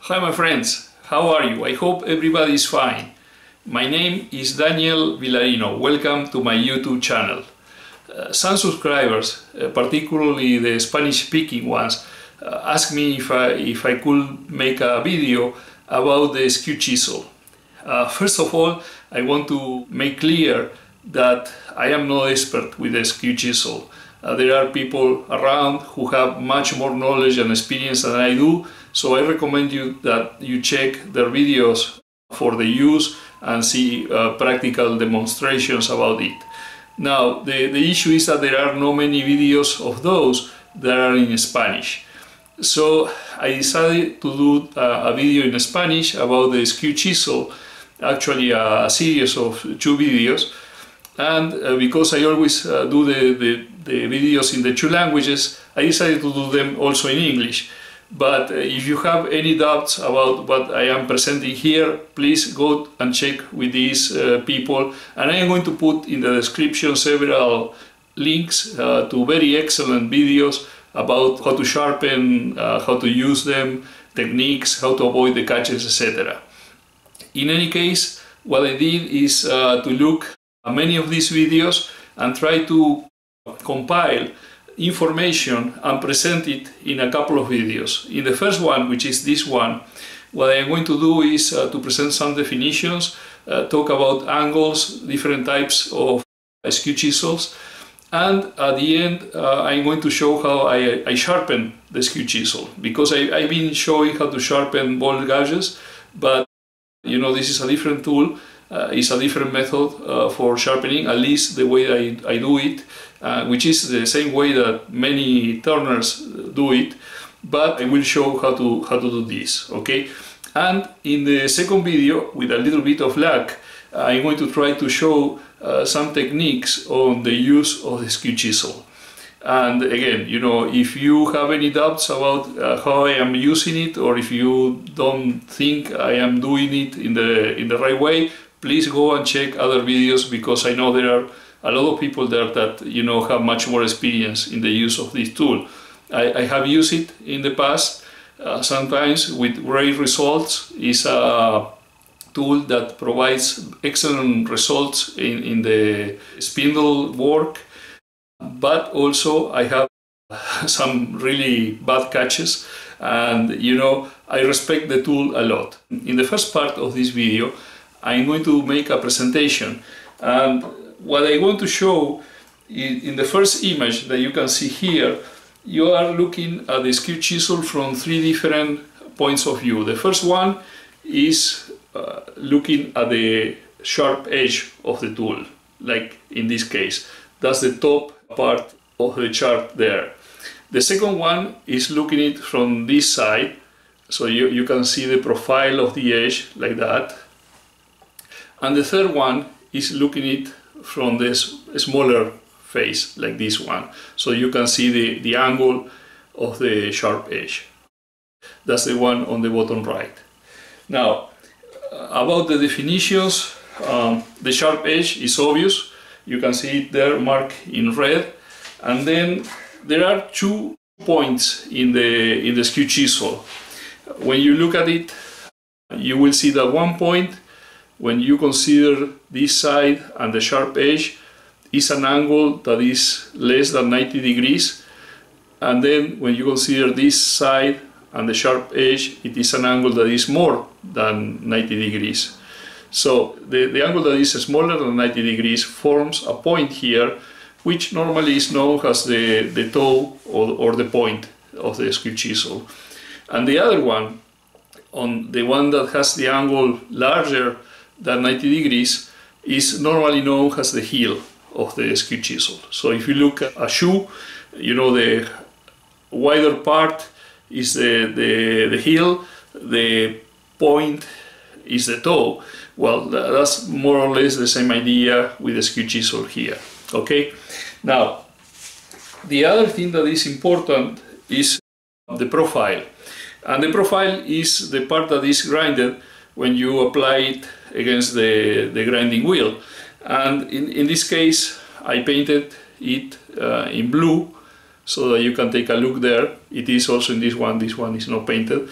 Hi my friends, how are you? I hope everybody is fine. My name is Daniel Villarino. Welcome to my YouTube channel. Some subscribers, particularly the Spanish-speaking ones, asked me if I could make a video about the Skew Chisel. First of all, I want to make clear that I am no expert with the Skew Chisel. There are people around who have much more knowledge and experience than I do, so I recommend you that you check their videos for the use and see practical demonstrations about it. Now, the issue is that there are not many videos of those that are in Spanish. So I decided to do a video in Spanish about the Skew Chisel, actually a series of 2 videos. And because I always do the videos in the 2 languages, I decided to do them also in English. But if you have any doubts about what I am presenting here, please go and check with these people. And I am going to put in the description several links to very excellent videos about how to sharpen, how to use them, techniques, how to avoid the catches, etc. In any case, what I did is to look at many of these videos and try to compile information and present it in a couple of videos. In the first one, which is this one, what I'm going to do is to present some definitions, talk about angles, different types of skew chisels, and at the end I'm going to show how I sharpen the skew chisel, because I've been showing how to sharpen ball gouges, but you know, this is a different tool. It's a different method for sharpening, at least the way I do it, which is the same way that many turners do it, but I will show how to do this, okay? And in the second video, with a little bit of luck, I'm going to try to show some techniques on the use of the Skew Chisel. And again, you know, if you have any doubts about how I am using it, or if you don't think I am doing it in the right way, please go and check other videos, because I know there are a lot of people there that, you know, have much more experience in the use of this tool. I have used it in the past, sometimes with great results. It's a tool that provides excellent results in the spindle work, but also I have some really bad catches, and you know, I respect the tool a lot. In the first part of this video, I'm going to make a presentation, and what I want to show in the first image that you can see here, you are looking at the Skew Chisel from 3 different points of view. The first one is looking at the sharp edge of the tool, like in this case. That's the top part of the chart there. The second one is looking at it from this side, so you can see the profile of the edge like that. And the third one is looking at it from this smaller face, like this one, so you can see the angle of the sharp edge. That's the one on the bottom right. Now, about the definitions, the sharp edge is obvious. You can see it there marked in red. And then there are 2 points in the Skew Chisel. When you look at it, you will see that one point, when you consider this side and the sharp edge, is an angle that is less than 90 degrees. And then when you consider this side and the sharp edge, it is an angle that is more than 90 degrees. So the angle that is smaller than 90 degrees forms a point here, which normally is known as the toe or the point of the Skew Chisel. And the other one, on the one that has the angle larger than 90 degrees, is normally known as the heel of the Skew Chisel. So if you look at a shoe, you know, the wider part is the heel, the point is the toe. Well, that's more or less the same idea with the Skew Chisel here, okay? Now, the other thing that is important is the profile. And the profile is the part that is grinded when you apply it against the grinding wheel. And in this case, I painted it in blue, so that you can take a look there. It is also in this one is not painted.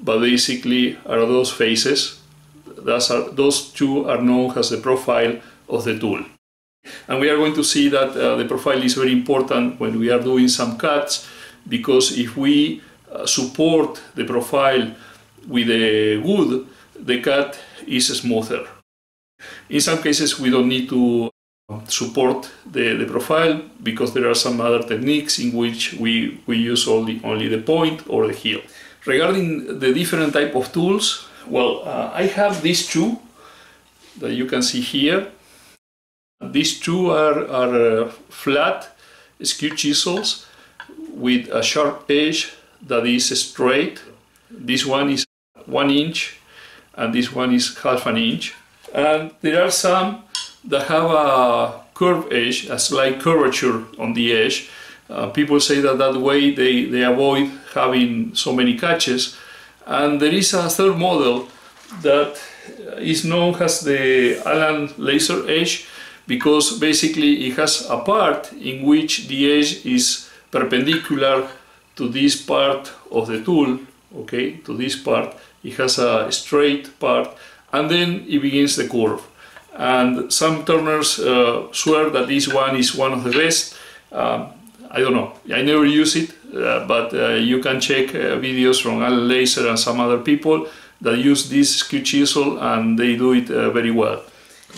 but basically are those faces. Those two are known as the profile of the tool. And we are going to see that the profile is very important when we are doing some cuts, because if we support the profile with a wood, the cut is smoother. In some cases we don't need to support the profile, because there are some other techniques in which we use only the point or the heel. Regarding the different type of tools, well, I have these two that you can see here. These two are flat skew chisels with a sharp edge that is straight. This one is 1 inch and this one is half an inch. And there are some that have a curved edge, a slight curvature on the edge. People say that way they avoid having so many catches. And there is a third model that is known as the Allen laser edge, because basically it has a part in which the edge is perpendicular to this part of the tool, okay, to this part. It has a straight part, and then it begins the curve. And some turners swear that this one is one of the best. I don't know, I never use it, but you can check videos from Allen Laser and some other people that use this skew chisel, and they do it very well.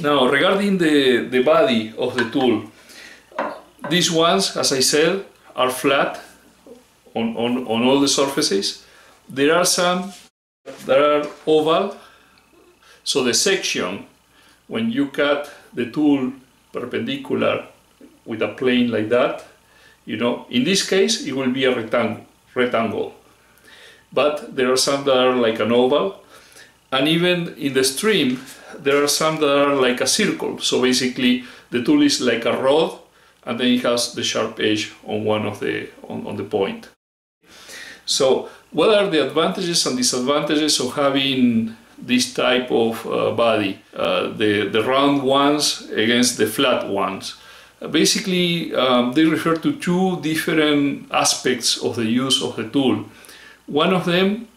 Now, regarding the body of the tool, these ones, as I said, are flat on all the surfaces. There are some that are oval, so the section, when you cut the tool perpendicular with a plane like that, you know, in this case it will be a rectangle. But there are some that are like an oval, and even in the stream there are some that are like a circle. So basically the tool is like a rod, and then it has the sharp edge on one of the on the point. So what are the advantages and disadvantages of having this type of body, the round ones against the flat ones? Basically they refer to two different aspects of the use of the tool. One of them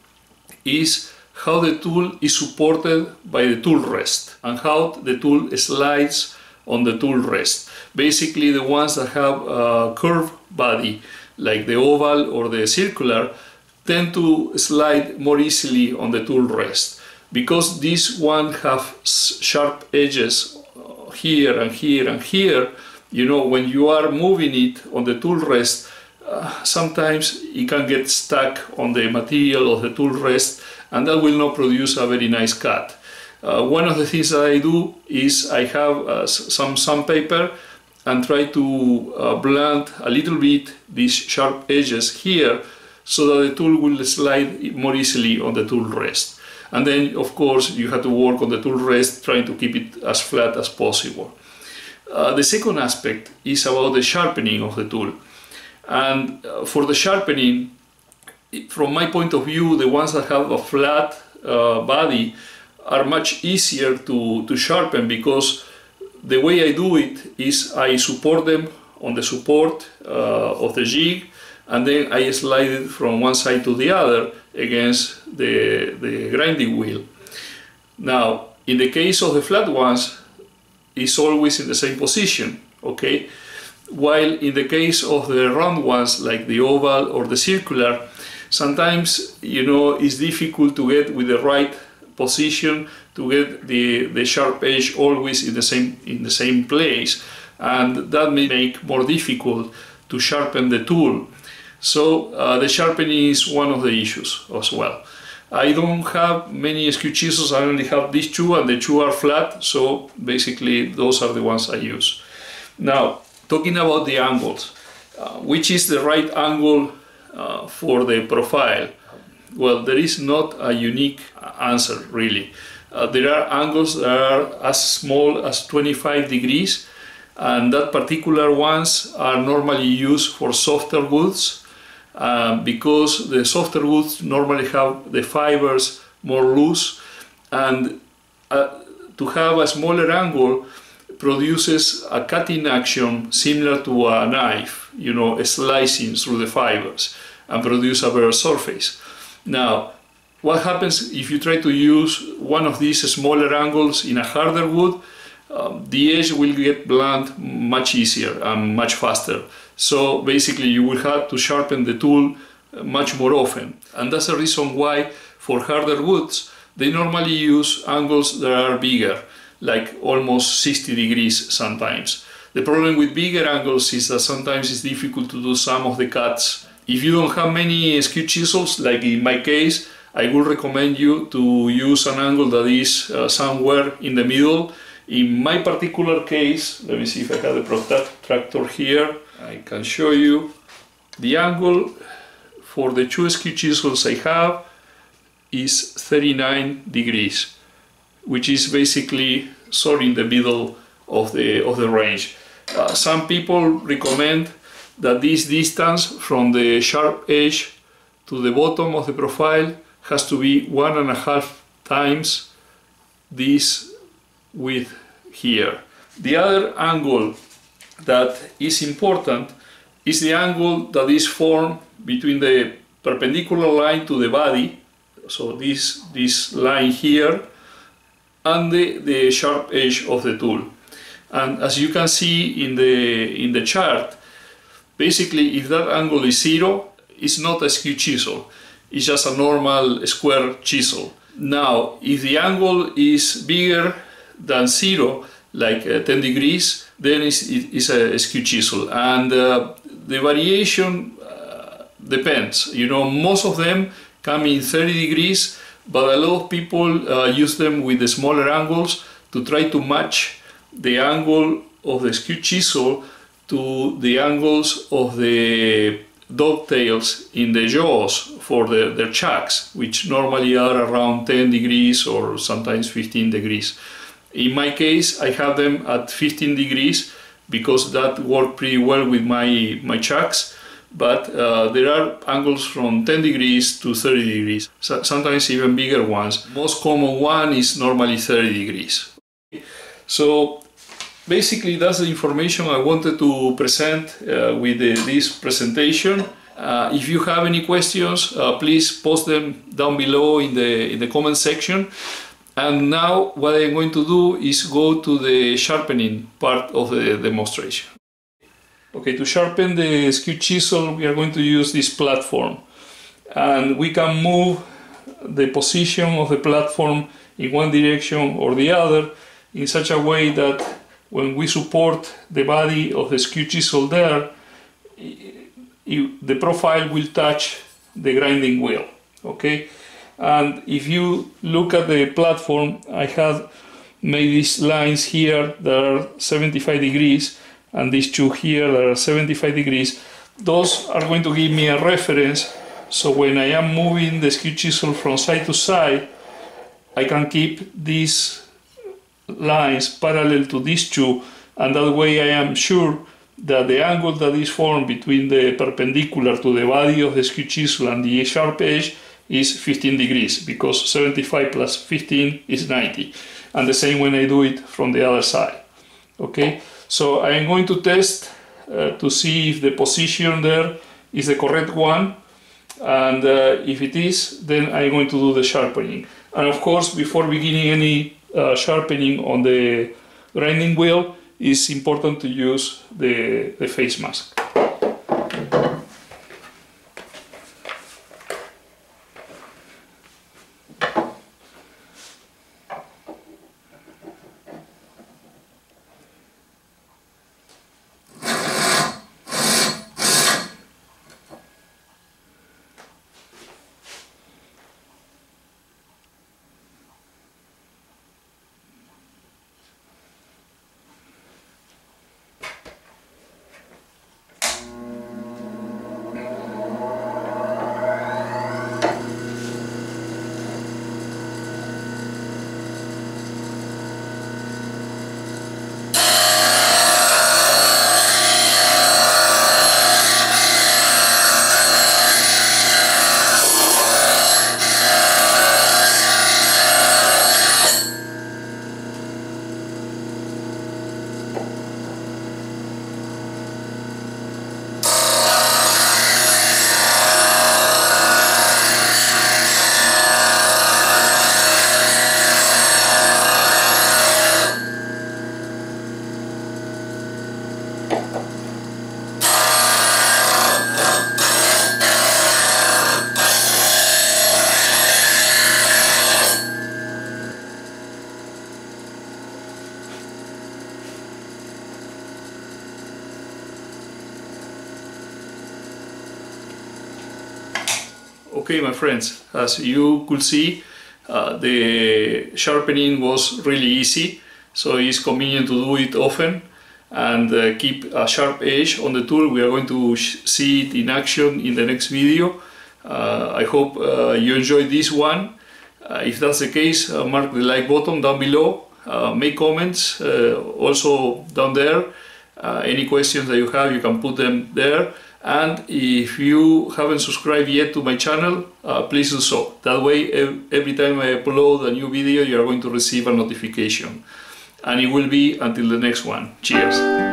is how the tool is supported by the tool rest and how the tool slides on the tool rest. Basically the ones that have a curved body, like the oval or the circular, tend to slide more easily on the tool rest, because these ones have sharp edges here and here and here. You know, when you are moving it on the tool rest, sometimes it can get stuck on the material of the tool rest, and that will not produce a very nice cut. One of the things that I do is I have some sandpaper and try to blunt a little bit these sharp edges here, so that the tool will slide more easily on the tool rest. And then of course you have to work on the tool rest, trying to keep it as flat as possible. The second aspect is about the sharpening of the tool. And for the sharpening, from my point of view, the ones that have a flat body are much easier to sharpen, because the way I do it is I support them on the support of the jig, and then I slide it from one side to the other against the grinding wheel. Now, in the case of the flat ones, it's always in the same position, okay? While in the case of the round ones, like the oval or the circular, sometimes, you know, it's difficult to get with the right position to get the sharp edge always in the same place, and that may make more difficult to sharpen the tool. So the sharpening is one of the issues as well. I don't have many skew chisels, I only have these two, and the two are flat, so basically those are the ones I use. Now, talking about the angles, which is the right angle for the profile? Well, there is not a unique answer, really. There are angles that are as small as 25 degrees, and that particular ones are normally used for softer woods, because the softer woods normally have the fibers more loose, and to have a smaller angle produces a cutting action similar to a knife, you know, slicing through the fibers, and produce a better surface. Now, what happens if you try to use one of these smaller angles in a harder wood? The edge will get blunt much easier and much faster. So basically you will have to sharpen the tool much more often. And that's the reason why for harder woods they normally use angles that are bigger, like almost 60 degrees sometimes. The problem with bigger angles is that sometimes it's difficult to do some of the cuts. If you don't have many skew chisels, like in my case, I would recommend you to use an angle that is somewhere in the middle. In my particular case, let me see if I have the protractor here, I can show you. The angle for the two skew chisels I have is 39 degrees, which is basically sort of in the middle of the range. Some people recommend that this distance from the sharp edge to the bottom of the profile has to be 1.5 times this width here. The other angle that is important is the angle that is formed between the perpendicular line to the body, so this line here, and the sharp edge of the tool. And as you can see in the chart, basically if that angle is 0, it's not a skew chisel, it's just a normal square chisel. Now if the angle is bigger than 0, like 10 degrees, then it's a skew chisel. And the variation depends. You know, most of them come in 30 degrees, but a lot of people use them with the smaller angles to try to match the angle of the skew chisel to the angles of the dovetails in the jaws for their chucks, which normally are around 10 degrees or sometimes 15 degrees. In my case, I have them at 15 degrees because that worked pretty well with my chucks, but there are angles from 10 degrees to 30 degrees, sometimes even bigger ones. Most common one is normally 30 degrees. So basically that's the information I wanted to present with this presentation. If you have any questions, please post them down below in the comment section. And now what I'm going to do is go to the sharpening part of the demonstration. Okay, to sharpen the skew chisel we are going to use this platform. And we can move the position of the platform in one direction or the other in such a way that when we support the body of the skew chisel there, the profile will touch the grinding wheel. Okay? And if you look at the platform, I have made these lines here that are 75 degrees and these two here that are 75 degrees. Those are going to give me a reference, so when I am moving the skew chisel from side to side, I can keep these lines parallel to these two, and that way I am sure that the angle that is formed between the perpendicular to the body of the skew chisel and the sharp edge is 15 degrees, because 75 plus 15 is 90. And the same when I do it from the other side. Okay, so I am going to test to see if the position there is the correct one, and if it is, then I'm going to do the sharpening. And of course, before beginning any sharpening on the grinding wheel, it's important to use the face mask. Okay, my friends, as you could see, the sharpening was really easy, so it's convenient to do it often and keep a sharp edge on the tool. We are going to see it in action in the next video. I hope you enjoyed this one. If that's the case, mark the like button down below, make comments also down there. Any questions that you have, you can put them there. And if you haven't subscribed yet to my channel, please do so. That way, every time I upload a new video, you are going to receive a notification. And it will be until the next one. Cheers!